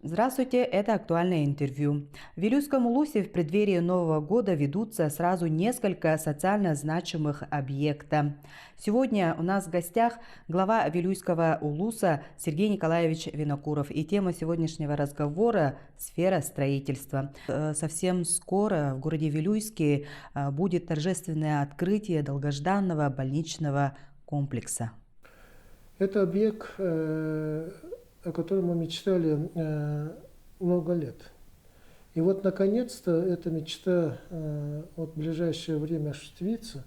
Здравствуйте, это актуальное интервью. В Вилюйском Улусе в преддверии Нового года ведутся сразу несколько социально значимых объектов. Сегодня у нас в гостях глава Вилюйского Улуса Сергей Николаевич Винокуров. И тема сегодняшнего разговора – сфера строительства. Совсем скоро в городе Вилюйске будет торжественное открытие долгожданного больничного комплекса. Это объект, о котором мы мечтали много лет. И вот, наконец-то, эта мечта в ближайшее время осуществится.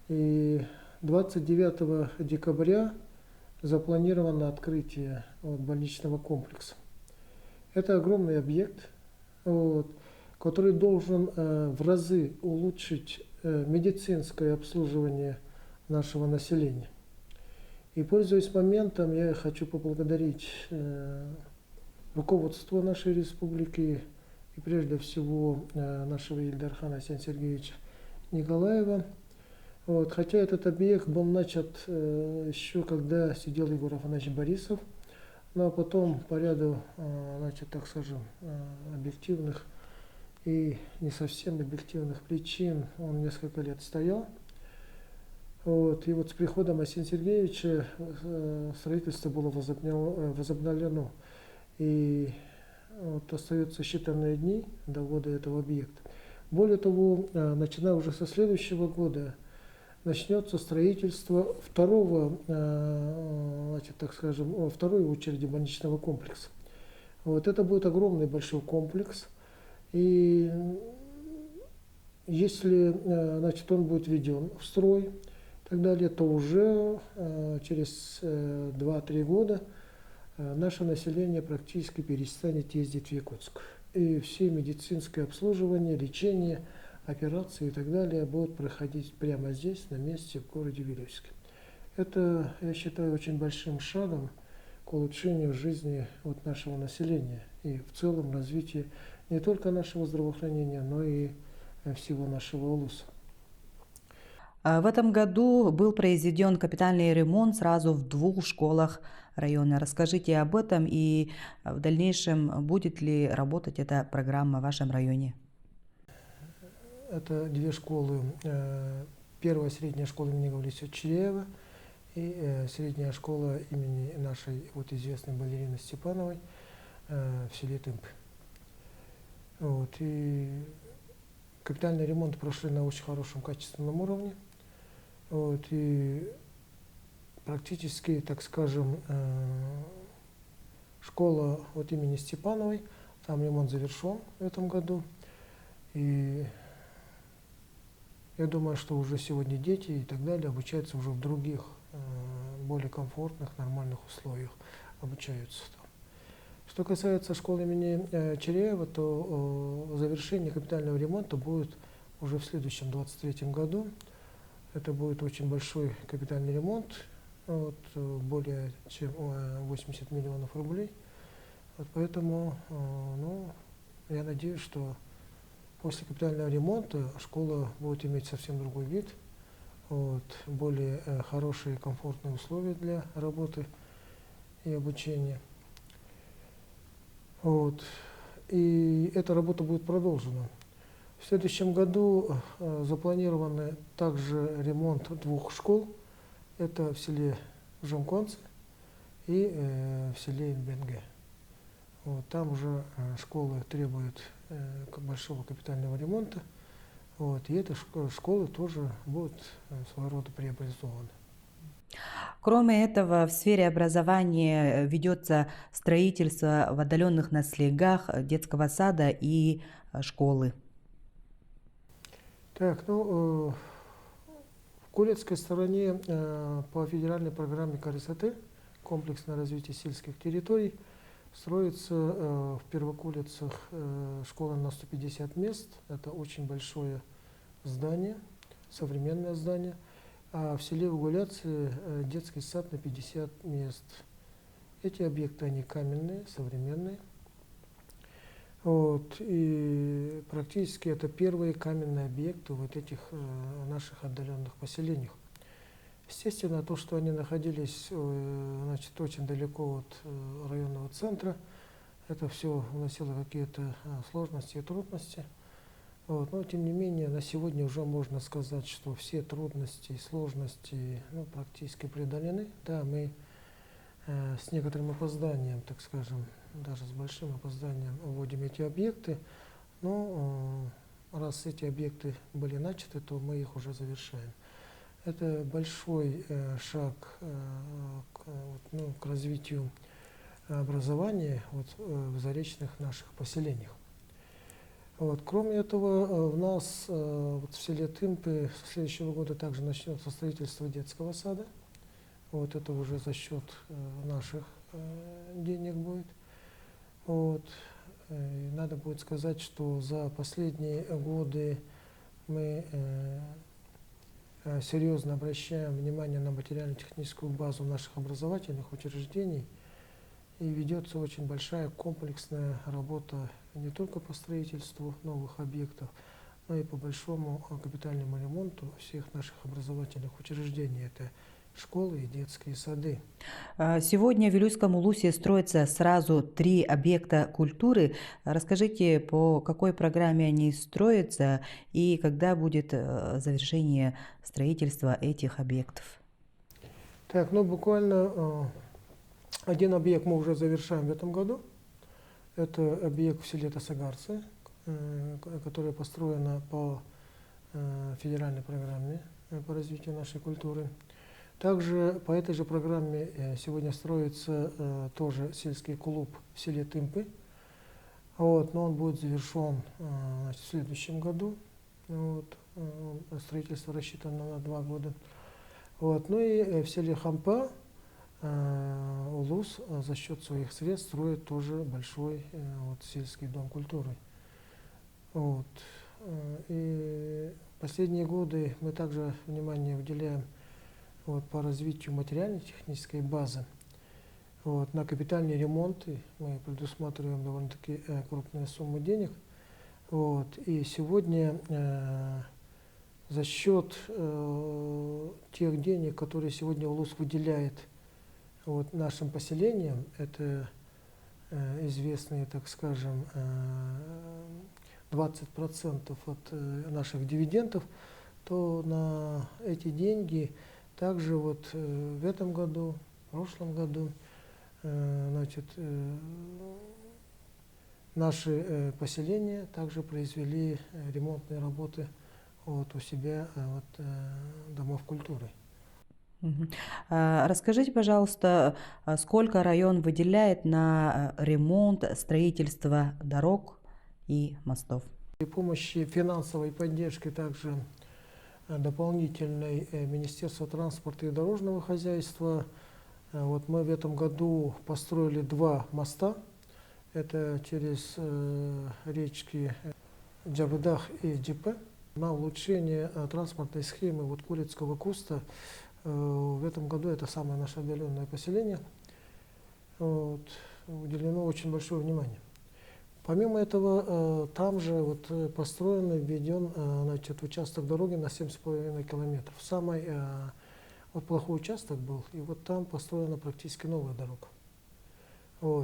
И 29 декабря запланировано открытие больничного комплекса. Это огромный объект, который должен в разы улучшить медицинское обслуживание нашего населения. И, пользуясь моментом, я хочу поблагодарить руководство нашей республики и прежде всего нашего Ильдархана Асена Сергеевича Николаева. Хотя этот объект был начат еще когда сидел Егор Афанасьевич Борисов, но потом по ряду, так скажем, объективных и не совсем объективных причин он несколько лет стоял. И вот с приходом Асена Сергеевича строительство было возобновлено. И остаются считанные дни до ввода этого объекта. Более того, начиная уже со следующего года, начнется строительство второго, второй очереди больничного комплекса. Это будет огромный большой комплекс. И если он будет введен в строй, и так далее, то уже через 2-3 года наше население практически перестанет ездить в Якутск. И все медицинское обслуживание, лечение, операции и так далее будут проходить прямо здесь, на месте, в городе Вилюйске. Это, я считаю, очень большим шагом к улучшению жизни нашего населения и в целом развитию не только нашего здравоохранения, но и всего нашего Улуса. В этом году был произведен капитальный ремонт сразу в 2 школах района. Расскажите об этом и в дальнейшем будет ли работать эта программа в вашем районе? Это 2 школы. Первая средняя школа имени Гавриловича Чиреева и средняя школа имени нашей известной балерины Степановой в селе Тымпы. И капитальный ремонт прошли на очень хорошем качественном уровне. И практически, так скажем, школа имени Степановой, там ремонт завершен в этом году. И я думаю, что уже сегодня дети и так далее обучаются уже в других, более комфортных, нормальных условиях обучаются там. Что касается школы имени Чиреева, то завершение капитального ремонта будет уже в следующем 23 году. Это будет очень большой капитальный ремонт, более чем 80 миллионов рублей. Поэтому я надеюсь, что после капитального ремонта школа будет иметь совсем другой вид, более хорошие, комфортные условия для работы и обучения. И эта работа будет продолжена. В следующем году запланирован также ремонт 2 школ. Это в селе Жумконце и в селе Инбенге. Там уже школы требуют большого капитального ремонта. И эти школы тоже будут своего рода преобразованы. Кроме этого, в сфере образования ведется строительство в отдаленных наслегах детского сада и школы. В Кулецкой стороне по федеральной программе КРСТ «Комплексное развитие сельских территорий» строится в Первокулицах школа на 150 мест. Это очень большое здание, современное здание. А в селе Угуляцы детский сад на 50 мест. Эти объекты, они каменные, современные. И практически это первые каменные объекты в этих наших отдаленных поселениях. Естественно, то, что они находились очень далеко от районного центра, это все вносило какие-то сложности и трудности. Вот. Но тем не менее, на сегодня уже можно сказать, что все трудности и сложности практически преодолены. Да, мы с некоторым опозданием, так скажем, даже с большим опозданием вводим эти объекты, но раз эти объекты были начаты, то мы их уже завершаем. Это большой шаг к развитию образования в заречных наших поселениях. Вот. Кроме этого, у нас в селе Тымпы с следующего года также начнется строительство детского сада. Вот это уже за счет наших денег будет. Вот. И надо будет сказать, что за последние годы мы серьезно обращаем внимание на материально-техническую базу наших образовательных учреждений. И ведется очень большая комплексная работа не только по строительству новых объектов, но и по большому капитальному ремонту всех наших образовательных учреждений. Это школы и детские сады. Сегодня в Вилюйском Улусе строится сразу 3 объекта культуры. Расскажите, по какой программе они строятся и когда будет завершение строительства этих объектов? Так, буквально один объект мы уже завершаем в этом году. Это объект в селе Тасагарцы, которая построена по федеральной программе по развитию нашей культуры. Также по этой же программе сегодня строится тоже сельский клуб в селе Тымпы. Вот, но он будет завершен в следующем году. Вот, строительство рассчитано на 2 года. Вот, и в селе Хампа Улус за счет своих средств строит тоже большой сельский дом культуры. Вот. И последние годы мы также внимание уделяем по развитию материально-технической базы. Вот. На капитальные ремонты мы предусматриваем довольно-таки крупные суммы денег. Вот. И сегодня за счет тех денег, которые сегодня Улус выделяет нашим поселениям, это известные, так скажем, 20% от наших дивидендов, то на эти деньги также в этом году, в прошлом году, наши поселения также произвели ремонтные работы у себя домов культуры. Расскажите, пожалуйста, сколько район выделяет на ремонт, строительство дорог и мостов? При помощи финансовой поддержки также дополнительной Министерства транспорта и дорожного хозяйства мы в этом году построили 2 моста. Это через речки Джабыдах и Джипе. На улучшение транспортной схемы Курицкого куста в этом году, это самое наше отдаленное поселение, уделено очень большое внимание. Помимо этого, там же построен и введен участок дороги на 7,5 километров. Самый плохой участок был, и там построена практически новая дорога.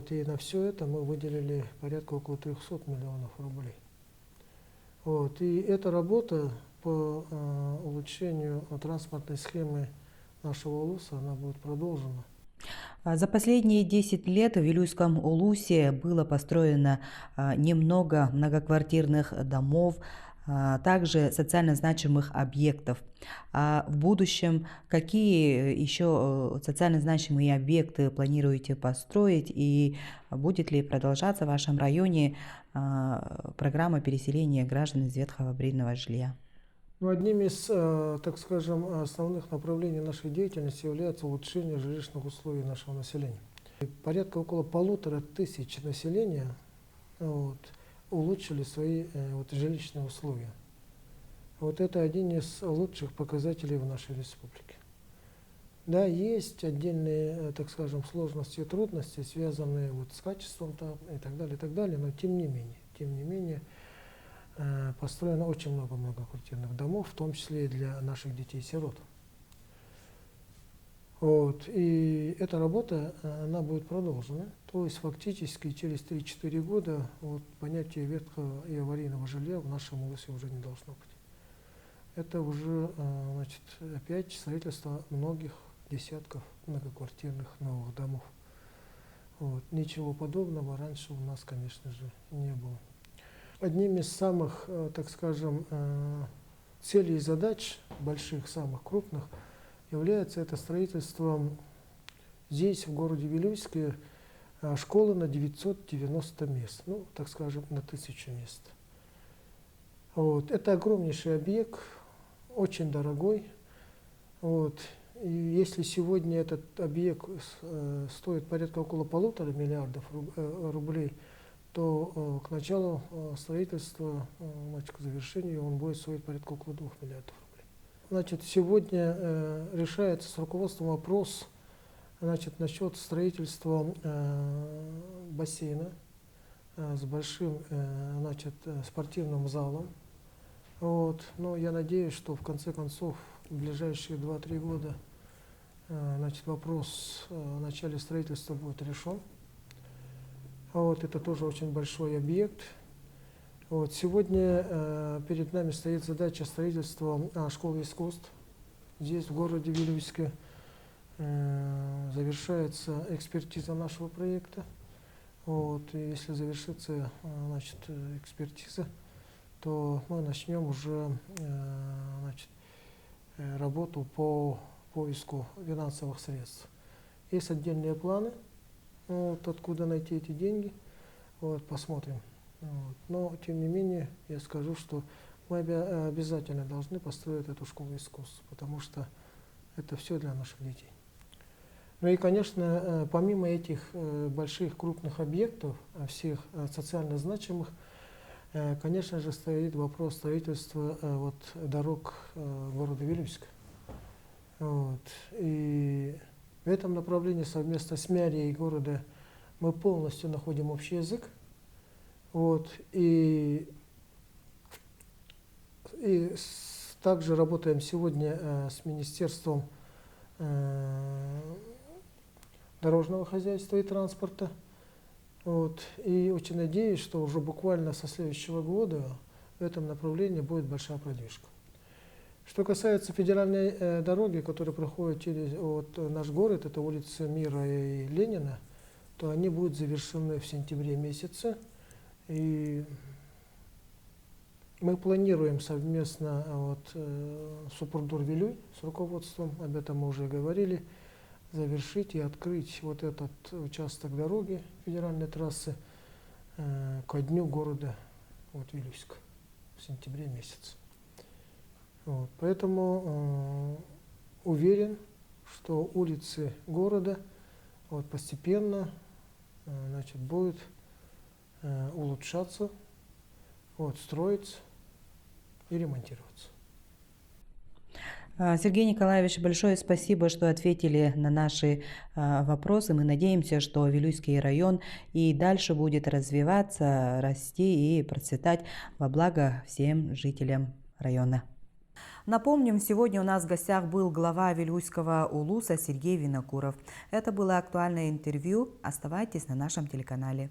И на все это мы выделили порядка около 300 миллионов рублей. И эта работа по улучшению транспортной схемы нашего Улуса, она будет продолжена. За последние 10 лет в Вилюйском Улусе было построено немного многоквартирных домов, также социально значимых объектов. А в будущем какие еще социально значимые объекты планируете построить и будет ли продолжаться в вашем районе программа переселения граждан из ветхого аварийного жилья? Одним из, так скажем, основных направлений нашей деятельности является улучшение жилищных условий нашего населения. Порядка около 1500 населения улучшили свои жилищные условия. Это один из лучших показателей в нашей республике. Да, есть отдельные, так скажем, сложности и трудности, связанные с качеством и так далее, но тем не менее, построено очень много многоквартирных домов, в том числе и для наших детей-сирот. Вот. И эта работа, она будет продолжена. То есть фактически через 3-4 года вот, понятие ветхого и аварийного жилья в нашем улусе уже не должно быть. Это уже значит, опять строительство многих десятков многоквартирных новых домов. Вот. Ничего подобного раньше у нас, конечно же, не было. Одним из самых, так скажем, целей и задач, больших, самых крупных, является это строительство здесь, в городе Вилюйске, школы на 990 мест, ну, так скажем, на 1000 мест. Вот. Это огромнейший объект, очень дорогой. Вот. И если сегодня этот объект стоит порядка около 1,5 миллиардов рублей, то к началу строительства, значит, к завершению он будет стоить порядка около 2 миллиардов рублей. Значит, сегодня решается с руководством вопрос, значит, насчет строительства бассейна с большим, значит, спортивным залом. Вот. Но я надеюсь, что в конце концов в ближайшие 2-3 года значит, вопрос о начале строительства будет решен. Вот. Это тоже очень большой объект. Вот. Сегодня перед нами стоит задача строительства школы искусств здесь, в городе Вилюйске. Завершается экспертиза нашего проекта. Вот. И если завершится, значит, экспертиза, то мы начнем уже, значит, работу по поиску финансовых средств. Есть отдельные планы, вот, откуда найти эти деньги, вот, посмотрим. Вот. Но, тем не менее, я скажу, что мы обязательно должны построить эту школу искусств, потому что это все для наших детей. Ну и, конечно, помимо этих больших крупных объектов, всех социально значимых, конечно же, стоит вопрос строительства вот, дорог города Вилюйска. Вот. И в этом направлении совместно с мэрией города мы полностью находим общий язык. Вот. И также работаем сегодня с Министерством дорожного хозяйства и транспорта. Вот. И очень надеюсь, что уже буквально со следующего года в этом направлении будет большая продвижка. Что касается федеральной дороги, которая проходит через вот, наш город, это улицы Мира и Ленина, то они будут завершены в сентябре месяце. И мы планируем совместно вот, с Упурдур-Вилюй, с руководством, об этом мы уже говорили, завершить и открыть вот этот участок дороги федеральной трассы ко дню города вот, Вилюйска в сентябре месяце. Вот, поэтому уверен, что улицы города вот, постепенно значит, будут улучшаться, вот, строиться и ремонтироваться. Сергей Николаевич, большое спасибо, что ответили на наши вопросы. Мы надеемся, что Вилюйский район и дальше будет развиваться, расти и процветать во благо всем жителям района. Напомним, сегодня у нас в гостях был глава Вилюйского улуса Сергей Винокуров. Это было актуальное интервью. Оставайтесь на нашем телеканале.